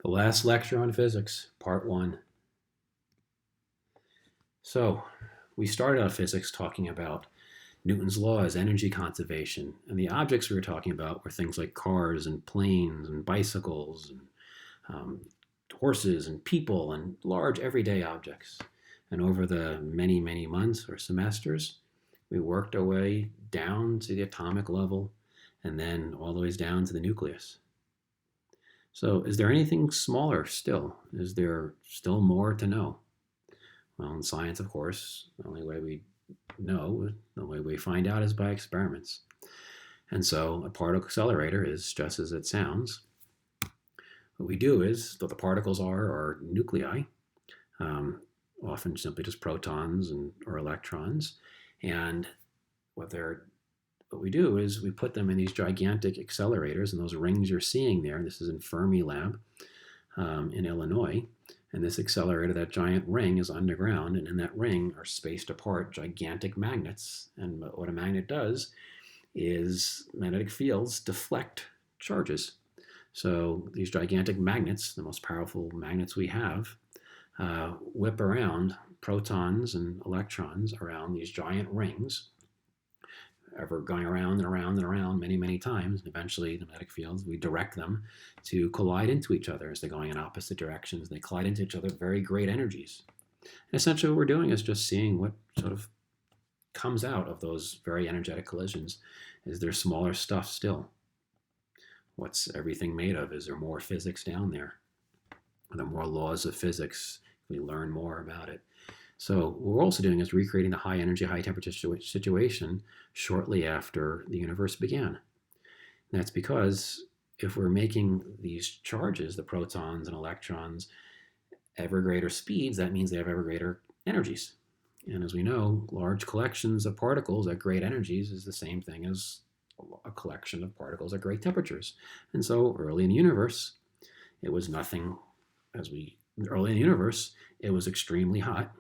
The last lecture on physics, part one. So, we started out physics talking about Newton's laws, energy conservation, and the objects we were talking about were things like cars and planes and bicycles and um, horses and people and large everyday objects. And over the many, many months or semesters, we worked our way down to the atomic level and then all the way down to the nucleus. So, is there anything smaller still? Is there still more to know? Well, in science, of course, the only way we know, the way we find out is by experiments. And so, a particle accelerator is just as it sounds. What we do is, what the particles are nuclei, um, often simply just protons or electrons. And what they're what we do is we put them in these gigantic accelerators, and those rings you're seeing there. This is in Fermilab in Illinois. And this accelerator, that giant ring, is underground, and in that ring are spaced apart gigantic magnets. And what a magnet does is magnetic fields deflect charges. So these gigantic magnets, the most powerful magnets we have, whip around protons and electrons around these giant rings, ever going around and around and around many, many times. And eventually, the magnetic fields, we direct them to collide into each other as they're going in opposite directions. They collide into each other at very great energies. And essentially, what we're doing is just seeing what sort of comes out of those very energetic collisions. Is there smaller stuff still? What's everything made of? Is there more physics down there? Are there more laws of physics? We learn more about it. So what we're also doing is recreating the high energy, high temperature situation shortly after the universe began. And that's because if we're making these charges, the protons and electrons, ever greater speeds, that means they have ever greater energies. And as we know, large collections of particles at great energies is the same thing as a collection of particles at great temperatures. And so early in the universe, it was nothing early in the universe, it was extremely hot,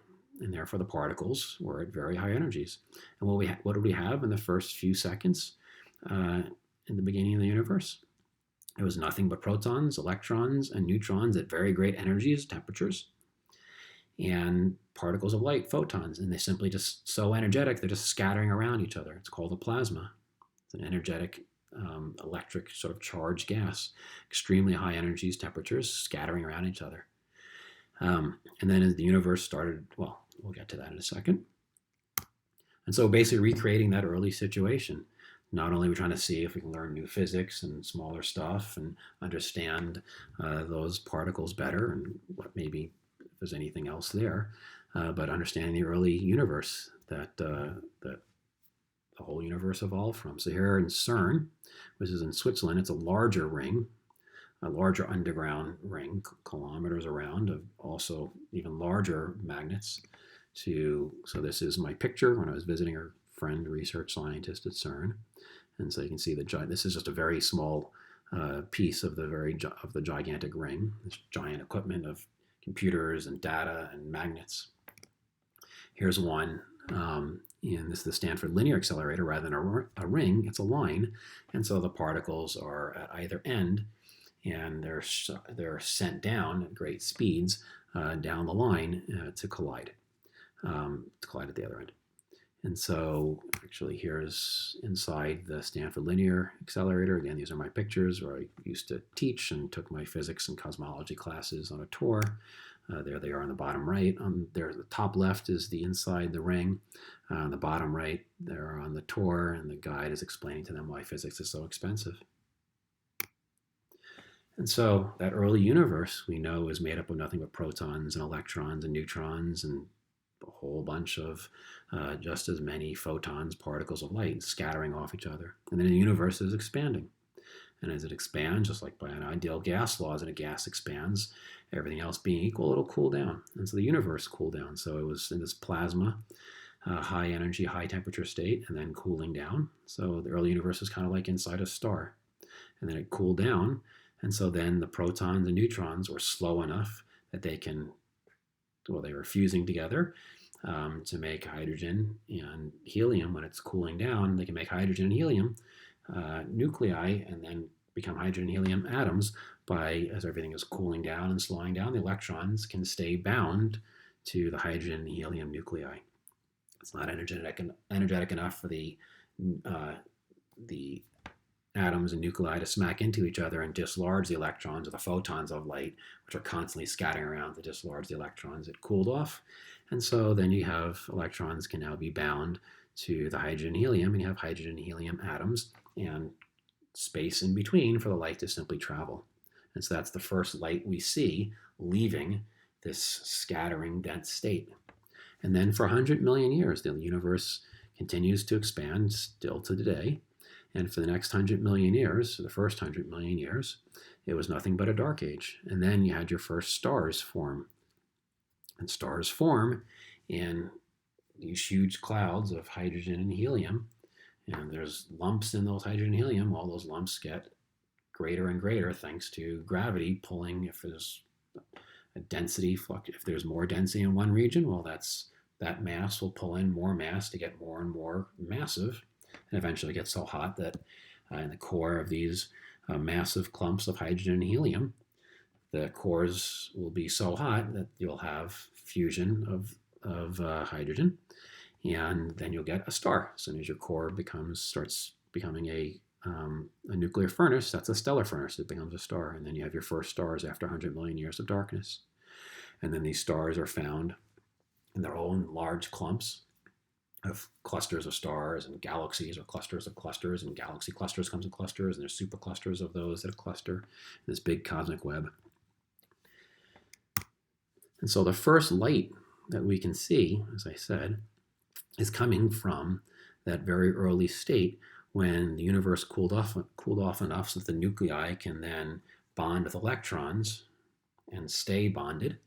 and therefore the particles were at very high energies. And what did we have in the first few seconds in the beginning of the universe? It was nothing but protons, electrons, and neutrons at very great energies, temperatures, and particles of light, photons. And they're simply just so energetic, they're just scattering around each other. It's called a plasma. It's an energetic electric sort of charged gas, extremely high energies, temperatures, scattering around each other. And then as the universe started, well, we'll get to that in a second. And so basically recreating that early situation. Not only are we trying to see if we can learn new physics and smaller stuff and understand those particles better and what maybe if there's anything else there, but understanding the early universe that the whole universe evolved from. So here in CERN, which is in Switzerland, it's a larger ring, a larger underground ring, kilometers around, of also even larger magnets. So this is my picture when I was visiting our friend, research scientist at CERN. And so you can see this is just a very small piece of the gigantic ring, this giant equipment of computers and data and magnets. Here's one, and this is the Stanford Linear Accelerator. Rather than a ring, it's a line, and so the particles are at either end, and they're sent down at great speeds down the line to collide at the other end. And so actually here's inside the Stanford Linear Accelerator. Again, these are my pictures where I used to teach and took my physics and cosmology classes on a tour. There they are on the bottom right. There, the top left is the inside the ring. On the bottom right, they're on the tour, and the guide is explaining to them why physics is so expensive. And so that early universe we know is made up of nothing but protons and electrons and neutrons and a whole bunch of just as many photons, particles of light scattering off each other. And then the universe is expanding. And as it expands, just like by an ideal gas law, as a gas expands, everything else being equal, it'll cool down. And so the universe cooled down. So it was in this plasma, high energy, high temperature state, and then cooling down. So the early universe is kind of like inside a star. And then it cooled down. And so then the protons and neutrons were slow enough that they were fusing together to make hydrogen and helium. When it's cooling down, they can make hydrogen and helium nuclei, and then become hydrogen and helium atoms by, as everything is cooling down and slowing down, the electrons can stay bound to the hydrogen and helium nuclei. It's not energetic enough for the atoms and nuclei to smack into each other and dislodge the electrons or the photons of light, which are constantly scattering around to dislodge the electrons. It cooled off. And so then you have electrons can now be bound to the hydrogen and helium, and you have hydrogen and helium atoms and space in between for the light to simply travel. And so that's the first light we see leaving this scattering dense state. And then for 100 million years, the universe continues to expand still to today. And for the next 100 million years, the first 100 million years, it was nothing but a dark age. And then you had your first stars form. And stars form in these huge clouds of hydrogen and helium. And there's lumps in those hydrogen and helium. All those lumps get greater and greater thanks to gravity pulling. If there's a density flux, if there's more density in one region, well, that mass will pull in more mass to get more and more massive, and eventually get so hot that in the core of these massive clumps of hydrogen and helium, the cores will be so hot that you'll have fusion of hydrogen, and then you'll get a star. As soon as your core starts becoming a nuclear furnace, that's a stellar furnace. It becomes a star, and then you have your first stars after 100 million years of darkness. And then these stars are found in their own large clumps of clusters of stars and galaxies, or clusters of clusters, and galaxy clusters comes in clusters, and there's superclusters of those that cluster in this big cosmic web. And so the first light that we can see, as I said, is coming from that very early state when the universe cooled off enough so that the nuclei can then bond with electrons and stay bonded.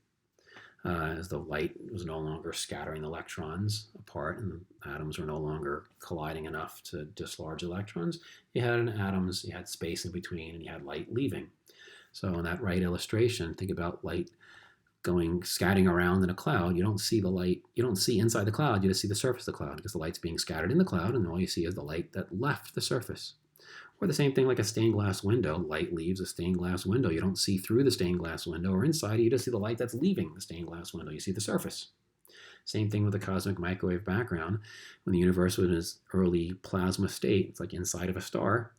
As the light was no longer scattering electrons apart and the atoms were no longer colliding enough to dislodge electrons, you had space in between, and you had light leaving. So in that right illustration, think about light scattering around in a cloud. You don't see the light, you don't see inside the cloud, you just see the surface of the cloud, because the light's being scattered in the cloud, and all you see is the light that left the surface. Or the same thing like a stained glass window. Light leaves a stained glass window. You don't see through the stained glass window or inside. You just see the light that's leaving the stained glass window. You see the surface. Same thing with the cosmic microwave background. When the universe was in its early plasma state, it's like inside of a star.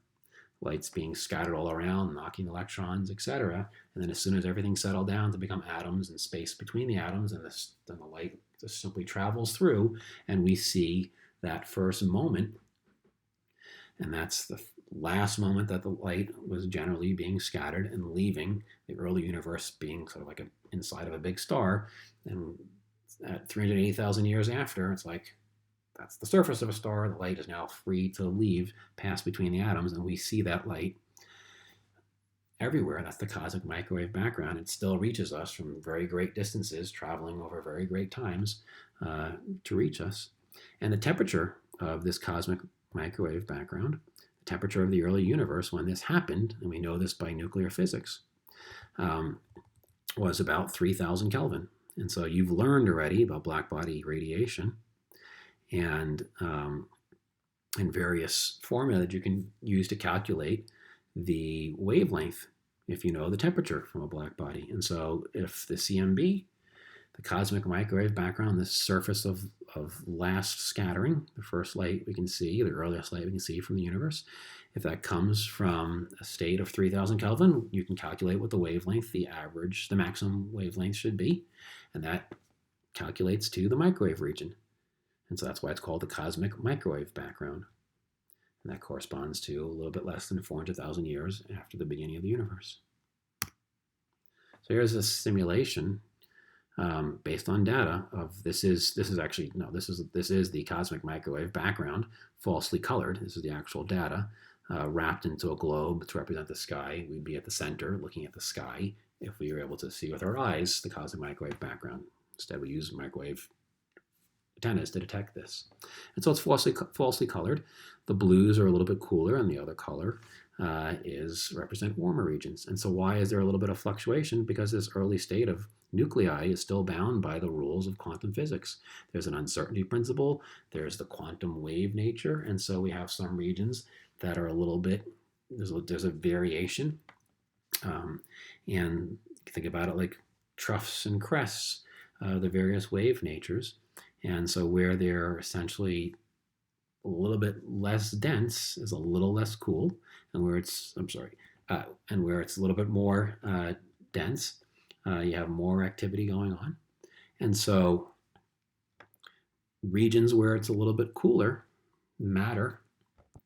Light's being scattered all around, knocking electrons, etc. And then as soon as everything settled down to become atoms and space between the atoms, then the light just simply travels through, and we see that first moment. And that's the last moment that the light was generally being scattered and leaving the early universe, being sort of like inside of a big star. And at 380,000 years after, it's like that's the surface of a star. The light is now free to pass between the atoms, and we see that light everywhere. That's the cosmic microwave background. It still reaches us from very great distances, traveling over very great times to reach us. And the temperature of this cosmic microwave background, the temperature of the early universe when this happened, and we know this by nuclear physics, was about 3,000 Kelvin. And so you've learned already about black body radiation and various formula that you can use to calculate the wavelength if you know the temperature from a black body. And so if the CMB, the cosmic microwave background, the surface of last scattering, the first light we can see, the earliest light we can see from the universe, if that comes from a state of 3,000 Kelvin, you can calculate what the wavelength, the maximum wavelength should be, and that calculates to the microwave region. And so that's why it's called the cosmic microwave background. And that corresponds to a little bit less than 400,000 years after the beginning of the universe. So here's a simulation based on data of this is the cosmic microwave background, falsely colored. This is the actual data wrapped into a globe to represent the sky. We'd be at the center looking at the sky if we were able to see with our eyes the cosmic microwave background. Instead, we use microwave antennas to detect this. And so it's falsely colored. The blues are a little bit cooler, and the other color represent warmer regions. And so why is there a little bit of fluctuation? Because this early state of nuclei is still bound by the rules of quantum physics. There's an uncertainty principle, there's the quantum wave nature, and so we have some regions that are a little bit there's a variation, um, and think about it like troughs and crests, the various wave natures. And so where they're essentially a little bit less dense is a little less cool, and where it's and where it's a little bit more dense, you have more activity going on. And so regions where it's a little bit cooler, matter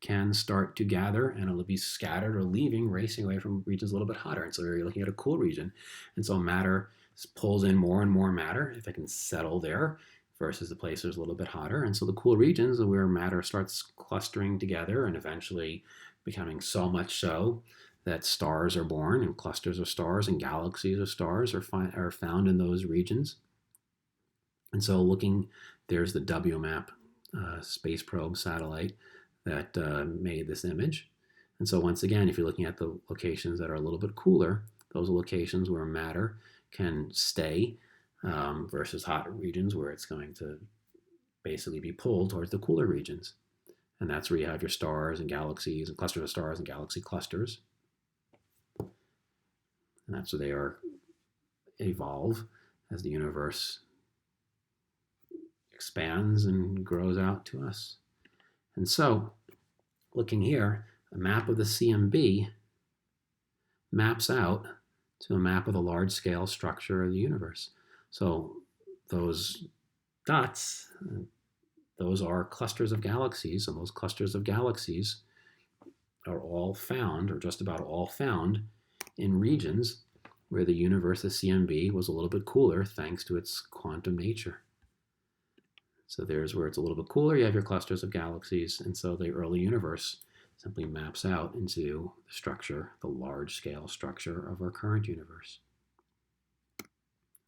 can start to gather and it'll be scattered or leaving, racing away from regions a little bit hotter. And so you're looking at a cool region. And so matter pulls in more and more matter if it can settle there versus the place that's a little bit hotter. And so the cool regions are where matter starts clustering together and eventually becoming so much so that stars are born and clusters of stars and galaxies of stars are found in those regions. And so there's the WMAP space probe satellite that made this image. And so once again, if you're looking at the locations that are a little bit cooler, those are locations where matter can stay versus hot regions where it's going to basically be pulled towards the cooler regions. And that's where you have your stars and galaxies and clusters of stars and galaxy clusters. And that's where they evolve as the universe expands and grows out to us. And so, looking here, a map of the CMB maps out to a map of the large-scale structure of the universe. So those dots, those are clusters of galaxies, and those clusters of galaxies are all found, or just about all found, in regions where the universe, the CMB, was a little bit cooler thanks to its quantum nature. So there's where it's a little bit cooler, you have your clusters of galaxies, and so the early universe simply maps out into the structure, the large-scale structure of our current universe.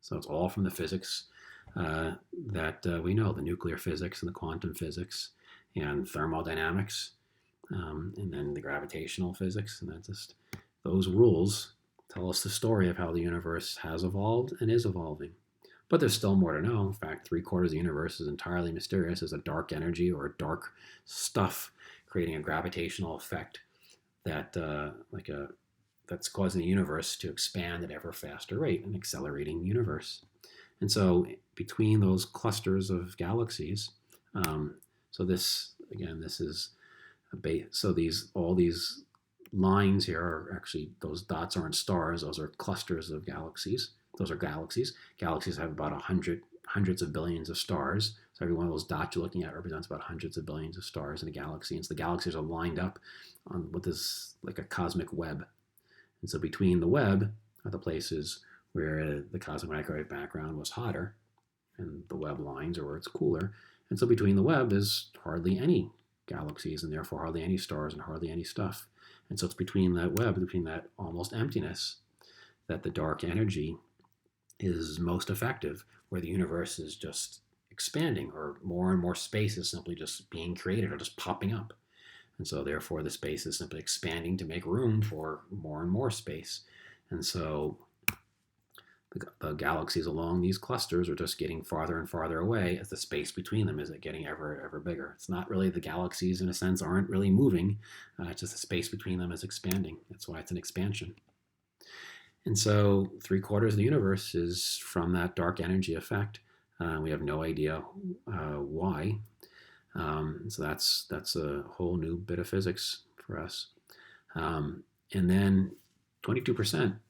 So it's all from the physics that we know, the nuclear physics and the quantum physics and thermodynamics, and then the gravitational physics, and those rules tell us the story of how the universe has evolved and is evolving. But there's still more to know. In fact, 3/4 of the universe is entirely mysterious as a dark energy or dark stuff creating a gravitational effect that that's causing the universe to expand at ever faster rate, an accelerating universe. And so between those clusters of galaxies, this is a base. So all these lines here are actually, those dots aren't stars, those are clusters of galaxies. Those are galaxies. Galaxies have about hundreds of billions of stars. So every one of those dots you're looking at represents about hundreds of billions of stars in a galaxy. And so the galaxies are lined up on what is like a cosmic web. And so between the web are the places where the cosmic microwave background was hotter, and the web lines are where it's cooler. And so between the web is hardly any galaxies, and therefore hardly any stars and hardly any stuff. And so it's between that web, between that almost emptiness, that the dark energy is most effective, where the universe is just expanding, or more and more space is simply just being created or just popping up. And so therefore the space is simply expanding to make room for more and more space. And so the galaxies along these clusters are just getting farther and farther away as the space between them is getting ever bigger. It's not really, the galaxies in a sense aren't really moving, it's just the space between them is expanding. That's why it's an expansion. And so 3/4 of the universe is from that dark energy effect. We have no idea why. So that's a whole new bit of physics for us. And then 22%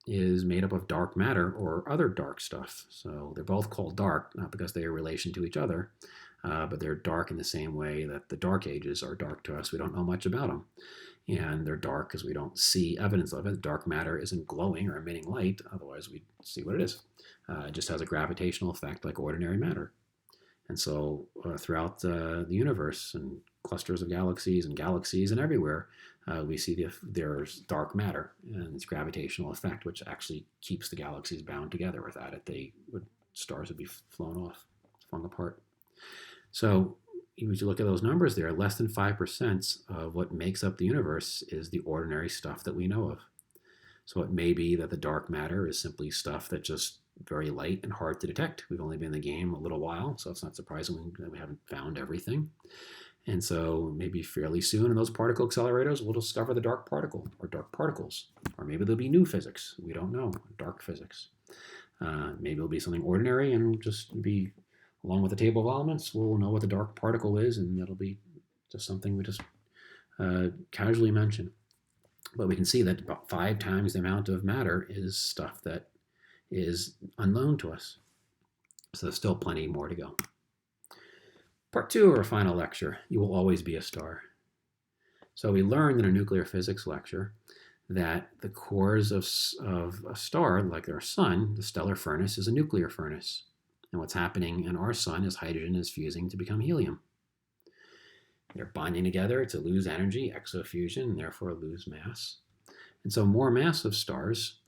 is made up of dark matter or other dark stuff. So they're both called dark, not because they are in relation to each other, but they're dark in the same way that the dark ages are dark to us. We don't know much about them. And they're dark because we don't see evidence of it. Dark matter isn't glowing or emitting light, otherwise we'd see what it is. It just has a gravitational effect like ordinary matter. And so throughout the universe and clusters of galaxies and everywhere, we see there's dark matter and its gravitational effect, which actually keeps the galaxies bound together. Without it, stars would be flung apart. So if you look at those numbers there, less than 5% of what makes up the universe is the ordinary stuff that we know of. So it may be that the dark matter is simply stuff that's just very light and hard to detect. We've only been in the game a little while, so it's not surprising that we haven't found everything. And so maybe fairly soon in those particle accelerators, we'll discover the dark particle or dark particles. Or maybe there'll be new physics. We don't know. Dark physics. Maybe it'll be something ordinary and just be, along with the table of elements, we'll know what the dark particle is, and it'll be just something we just casually mention. But we can see that about 5 times the amount of matter is stuff that is unknown to us. So there's still plenty more to go. Part 2 of our final lecture, you will always be a star. So we learned in a nuclear physics lecture that the cores of a star, like our sun, the stellar furnace, is a nuclear furnace. And what's happening in our sun is hydrogen is fusing to become helium. They're bonding together to lose energy, exofusion, and therefore lose mass. And so more massive stars,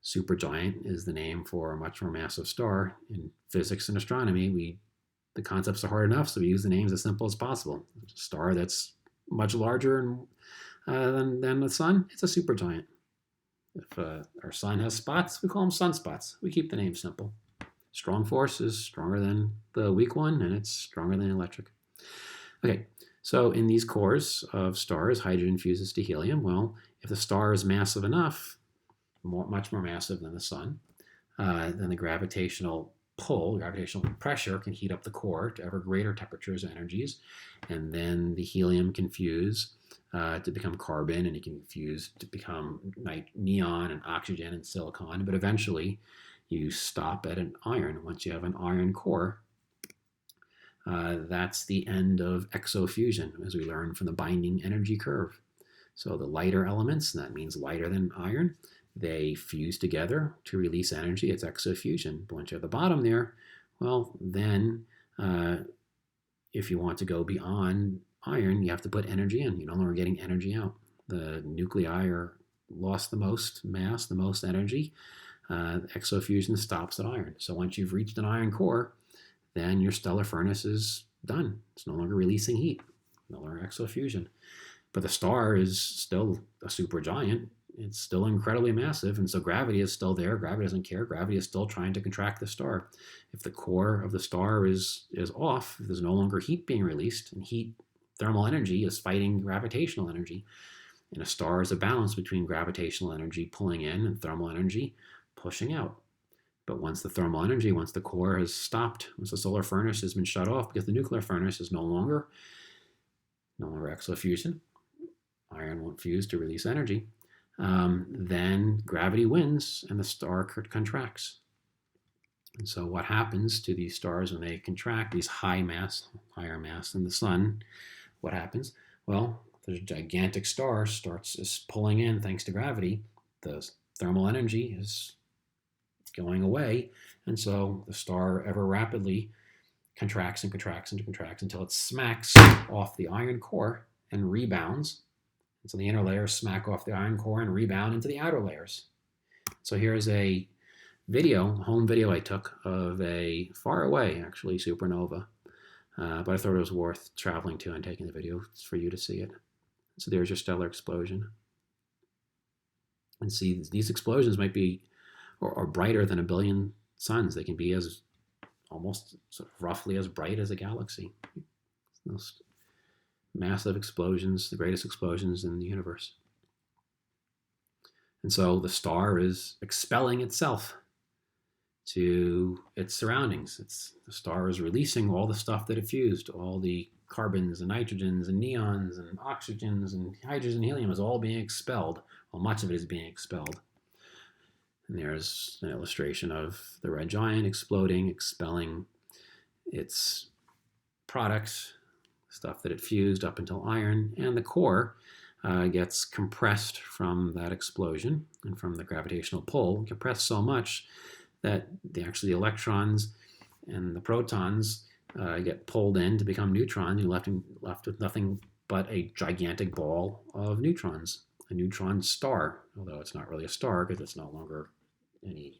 supergiant is the name for a much more massive star. In physics and astronomy, the concepts are hard enough, so we use the names as simple as possible. A star that's much larger than the sun, it's a supergiant. If our sun has spots, we call them sunspots. We keep the name simple. Strong force is stronger than the weak one, and it's stronger than electric. Okay, so in these cores of stars, hydrogen fuses to helium. Well, if the star is massive enough, much more massive than the sun, then the gravitational pull, gravitational pressure can heat up the core to ever greater temperatures and energies, and then the helium can fuse to become carbon, and it can fuse to become neon and oxygen and silicon, but eventually you stop at an iron. Once you have an iron core, that's the end of exofusion, as we learned from the binding energy curve. So the lighter elements, and that means lighter than iron, they fuse together to release energy. It's exofusion. But once you have the bottom there, well, then if you want to go beyond iron, you have to put energy in. You're no longer getting energy out. The nuclei are lost the most mass, the most energy. Exofusion stops at iron. So once you've reached an iron core, then your stellar furnace is done. It's no longer releasing heat, no longer exofusion. But the star is still a supergiant. It's still incredibly massive, and so gravity is still there. Gravity doesn't care. Gravity is still trying to contract the star. If the core of the star is off, if there's no longer heat being released, and thermal energy is fighting gravitational energy, and a star is a balance between gravitational energy pulling in and thermal energy pushing out. But once the core has stopped, once the solar furnace has been shut off because the nuclear furnace is no longer exofusion, iron won't fuse to release energy, then gravity wins and the star contracts. And so what happens to these stars when they contract, these higher mass than the sun, what happens? Well, the gigantic star is pulling in thanks to gravity. The thermal energy is going away, and so the star ever rapidly contracts and contracts and contracts until it smacks off the iron core and rebounds. And so the inner layers smack off the iron core and rebound into the outer layers. So here's a home video I took of a far away, actually, supernova. But I thought it was worth traveling to and taking the video for you to see it. So there's your stellar explosion. And see, these explosions might be or brighter than a billion suns. They can be as almost sort of roughly as bright as a galaxy. Those massive explosions, the greatest explosions in the universe. And so the star is expelling itself to its surroundings. The star is releasing all the stuff that it fused, all the carbons and nitrogens and neons and oxygens and hydrogen and helium is all being expelled. Well, much of it is being expelled. And there's an illustration of the red giant exploding, expelling its products, stuff that it fused up until iron, and the core gets compressed from that explosion and from the gravitational pull, compressed so much that the electrons and the protons get pulled in to become neutrons. You're left with nothing but a gigantic ball of neutrons, a neutron star, although it's not really a star because it's no longer any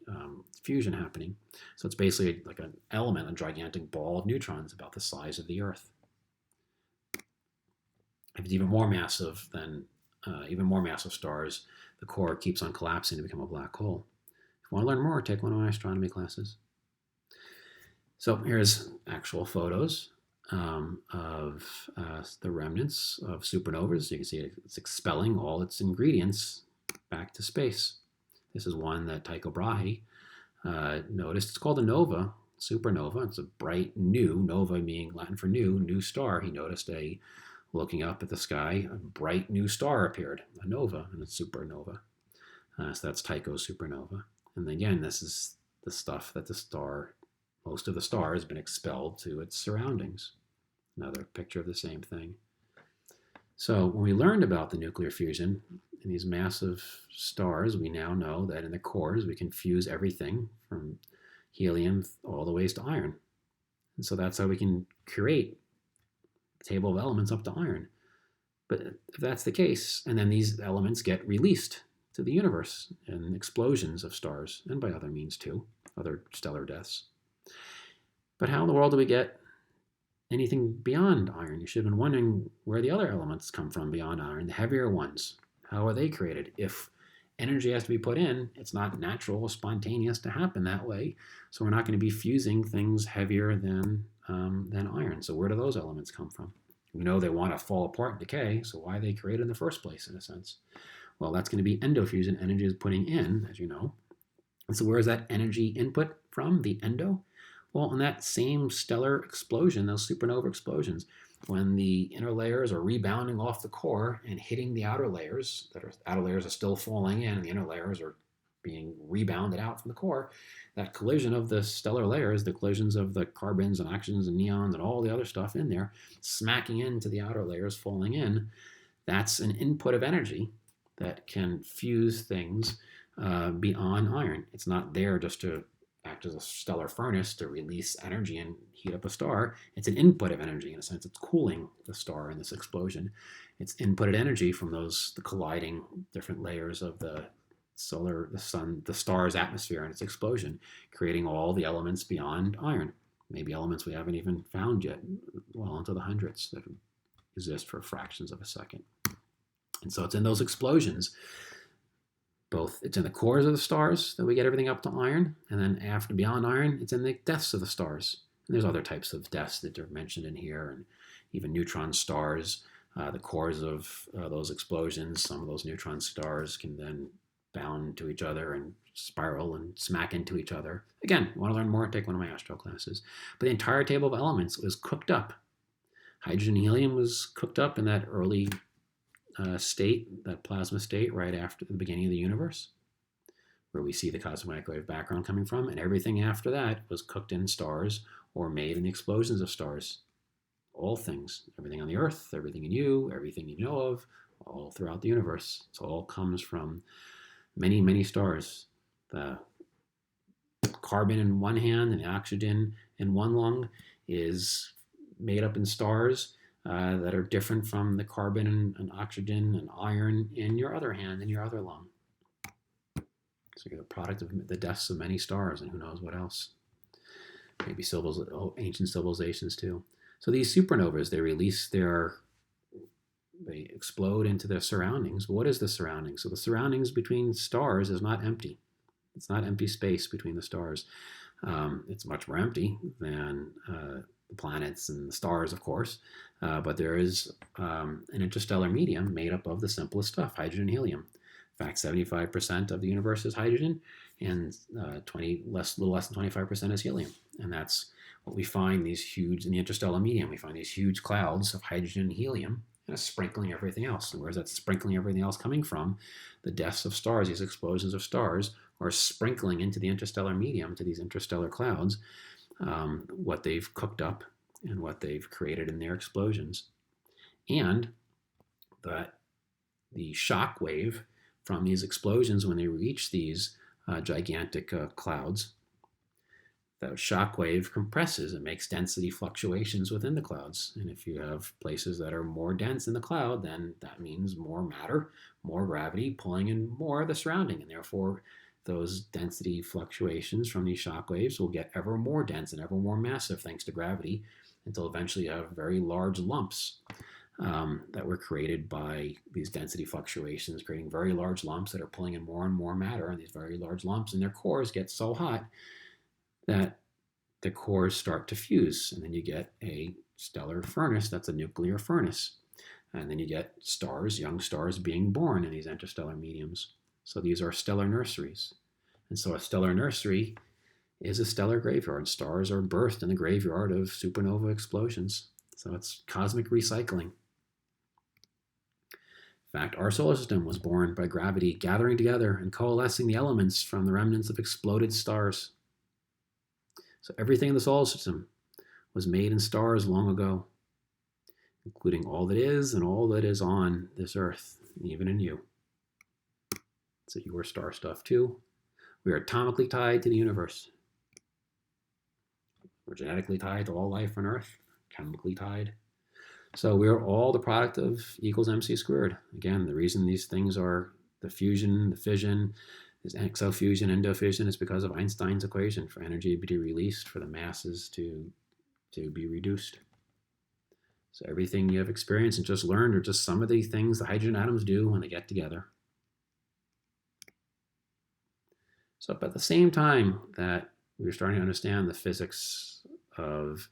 fusion happening. So it's basically like an element, a gigantic ball of neutrons about the size of the Earth. If it's even more massive stars, the core keeps on collapsing to become a black hole. If you want to learn more, take one of my astronomy classes. So here's actual photos. of the remnants of supernovas. You can see it's expelling all its ingredients back to space. This is one that Tycho Brahe noticed. It's called a nova, supernova. It's a bright new, nova being Latin for new star. He noticed looking up at the sky, a bright new star appeared, a nova, and a supernova. So that's Tycho's supernova. And again, this is the stuff that most of the star has been expelled to its surroundings. Another picture of the same thing. So when we learned about the nuclear fusion in these massive stars, we now know that in the cores we can fuse everything from helium all the ways to iron. And so that's how we can create a table of elements up to iron. But if that's the case, and then these elements get released to the universe in explosions of stars, and by other means too, other stellar deaths. But how in the world do we get anything beyond iron? You should have been wondering where the other elements come from beyond iron, the heavier ones. How are they created? If energy has to be put in, it's not natural or spontaneous to happen that way. So we're not going to be fusing things heavier than iron. So where do those elements come from? We know they want to fall apart and decay, so why are they created in the first place, in a sense? Well, that's going to be endofusion. Energy is putting in, as you know. And so where is that energy input from, the endo? Well, in that same stellar explosion, those supernova explosions, when the inner layers are rebounding off the core and hitting the outer layers, outer layers are still falling in, and the inner layers are being rebounded out from the core, that collision of the stellar layers, the collisions of the carbons and oxygens and neons and all the other stuff in there, smacking into the outer layers, falling in, that's an input of energy that can fuse things beyond iron. It's not there just to act as a stellar furnace to release energy and heat up a star. It's an input of energy, in a sense. It's cooling the star in this explosion. It's inputted energy from the colliding different layers of the sun, the star's atmosphere and its explosion, creating all the elements beyond iron. Maybe elements we haven't even found yet, well into the hundreds, that exist for fractions of a second. And so it's in those explosions, it's in the cores of the stars that we get everything up to iron, and then after beyond iron, it's in the deaths of the stars. And there's other types of deaths that are mentioned in here, and even neutron stars, the cores of those explosions. Some of those neutron stars can then bound to each other and spiral and smack into each other. Again, want to learn more, take one of my astro classes. But the entire table of elements was cooked up. Hydrogen and helium was cooked up in that early state, that plasma state, right after the beginning of the universe, where we see the cosmic microwave background coming from, and everything after that was cooked in stars or made in the explosions of stars. All things, everything on the earth, everything in you, everything you know of, all throughout the universe. It all comes from many, many stars. The carbon in one hand and the oxygen in one lung is made up in stars that are different from the carbon and oxygen and iron in your other hand, in your other lung. So you're the product of the deaths of many stars, and who knows what else. Maybe ancient civilizations too. So these supernovas, they explode into their surroundings. But what is the surroundings? So the surroundings between stars is not empty. It's not empty space between the stars. It's much more empty than the planets and the stars, of course, but there is an interstellar medium made up of the simplest stuff, hydrogen and helium. In fact, 75% of the universe is hydrogen, and little less than 25% is helium. And that's what we find in the interstellar medium. We find these huge clouds of hydrogen and helium, and it's sprinkling everything else. And where's that sprinkling everything else coming from? The deaths of stars, these explosions of stars, are sprinkling into the interstellar medium, to these interstellar clouds, what they've cooked up and what they've created in their explosions. And that the shock wave from these explosions, when they reach these gigantic clouds, that shock wave compresses and makes density fluctuations within the clouds. And if you have places that are more dense in the cloud, then that means more matter, more gravity pulling in more of the surrounding, and therefore those density fluctuations from these shock waves will get ever more dense and ever more massive thanks to gravity, until eventually you have very large lumps that were created by these density fluctuations, creating very large lumps that are pulling in more and more matter, and these very large lumps in their cores get so hot that the cores start to fuse, and then you get a stellar furnace that's a nuclear furnace. And then you get stars, young stars being born in these interstellar mediums. So these are stellar nurseries. And so a stellar nursery is a stellar graveyard. Stars are birthed in the graveyard of supernova explosions. So it's cosmic recycling. In fact, our solar system was born by gravity gathering together and coalescing the elements from the remnants of exploded stars. So everything in the solar system was made in stars long ago, including all that is and all that is on this earth, even in you. So you are star stuff too. We are atomically tied to the universe. We're genetically tied to all life on earth, chemically tied. So we're all the product of E equals mc squared. Again, the reason these things are the fusion, the fission, is exofusion, endofission, is because of Einstein's equation for energy to be released, for the masses to be reduced. So everything you have experienced and just learned are just some of the things the hydrogen atoms do when they get together. So at the same time that we were starting to understand the physics of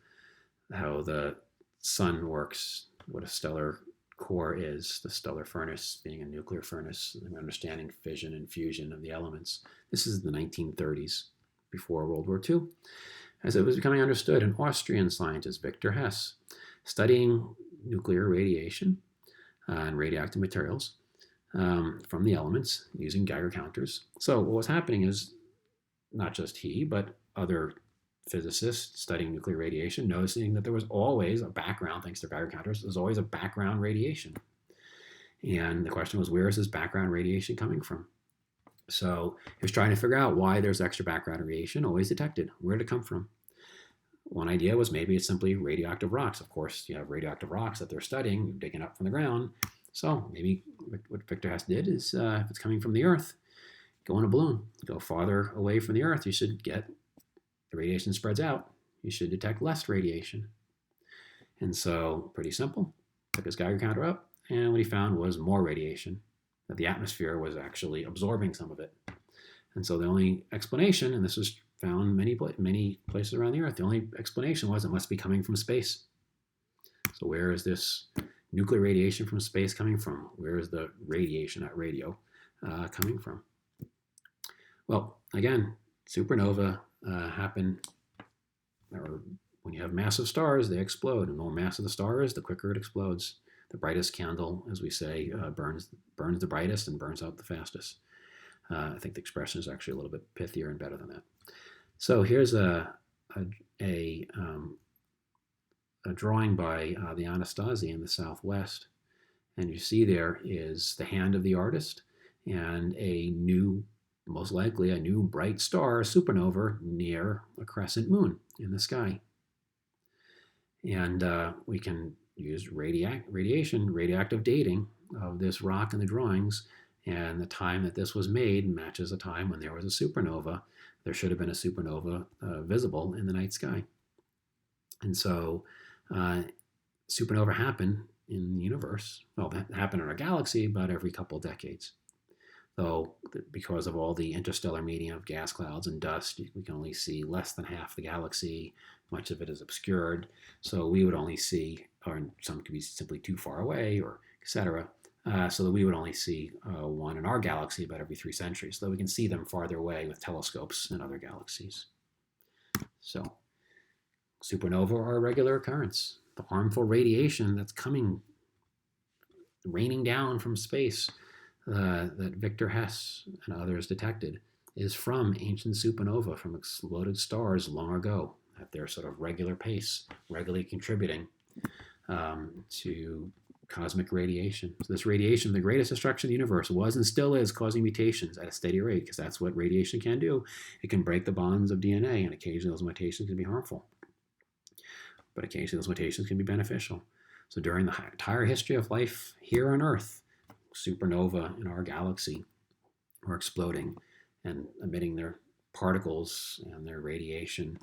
how the sun works, what a stellar core is, the stellar furnace being a nuclear furnace, and understanding fission and fusion of the elements. This is the 1930s, before World War II. As it was becoming understood, an Austrian scientist, Victor Hess, studying nuclear radiation and radioactive materials from the elements using Geiger counters. So what was happening is not just he, but other physicists studying nuclear radiation, noticing that there was always a background, thanks to Geiger counters, there's always a background radiation. And the question was, where is this background radiation coming from? So he was trying to figure out why there's extra background radiation always detected. Where did it come from? One idea was maybe it's simply radioactive rocks. Of course, you have radioactive rocks that they're studying, digging up from the ground. So maybe what Victor Hess did is, if it's coming from the Earth, go in a balloon. Go farther away from the Earth, you should get, the radiation spreads out, you should detect less radiation. And so, pretty simple, took his Geiger counter up, and what he found was more radiation, that the atmosphere was actually absorbing some of it. And so the only explanation, and this was found many places around the Earth, the only explanation was it must be coming from space. So where is this nuclear radiation from space coming from? Where is the radiation, not radio, coming from? Well, again, supernova happen, or when you have massive stars, they explode. And the more massive the star is, the quicker it explodes. The brightest candle, as we say, burns the brightest and burns out the fastest. I think the expression is actually a little bit pithier and better than that. So here's a drawing by the Anastasi in the Southwest. And you see there is the hand of the artist and a new, most likely a new bright star, supernova, near a crescent moon in the sky. And we can use radioactive dating of this rock in the drawings, and the time that this was made matches a time when there was a supernova. There should have been a supernova visible in the night sky. And so supernova happen in the universe. Well, that happened in our galaxy about every couple of decades. Though, because of all the interstellar medium of gas clouds and dust, we can only see less than half the galaxy. Much of it is obscured. So we would only see, or some could be simply too far away, or etc. So that we would only see one in our galaxy about every 3 centuries, so that we can see them farther away with telescopes in other galaxies. So supernova are a regular occurrence. The harmful radiation that's coming, raining down from space, that Victor Hess and others detected is from ancient supernova, from exploded stars long ago at their sort of regular pace, regularly contributing to cosmic radiation. So this radiation, the greatest destruction of the universe, was and still is causing mutations at a steady rate, because that's what radiation can do. It can break the bonds of DNA, and occasionally those mutations can be harmful. But occasionally those mutations can be beneficial. So during the entire history of life here on Earth, supernova in our galaxy were exploding and emitting their particles and their radiation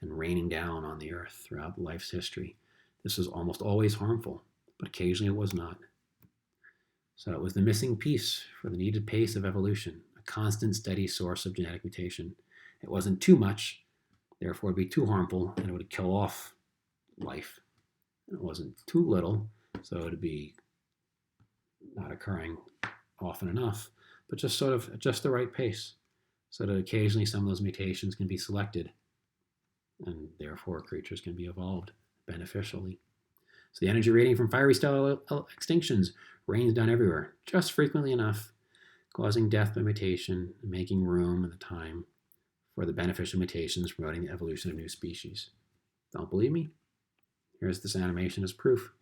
and raining down on the Earth throughout life's history. This was almost always harmful, but occasionally it was not. So it was the missing piece for the needed pace of evolution, a constant, steady source of genetic mutation. It wasn't too much, Therefore, it'd be too harmful and it would kill off life. And it wasn't too little, so it'd be not occurring often enough, but just sort of just the right pace, so that occasionally some of those mutations can be selected, and therefore creatures can be evolved beneficially. So the energy radiating from fiery stellar extinctions rains down everywhere, just frequently enough, causing death by mutation and making room and the time for the beneficial mutations promoting the evolution of new species. Don't believe me? Here's this animation as proof.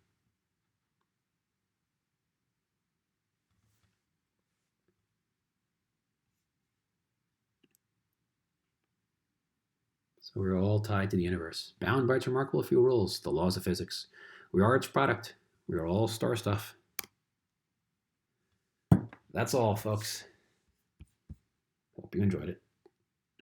So we're all tied to the universe, bound by its remarkable few rules, the laws of physics. We are its product. We are all star stuff. That's all, folks. Hope you enjoyed it.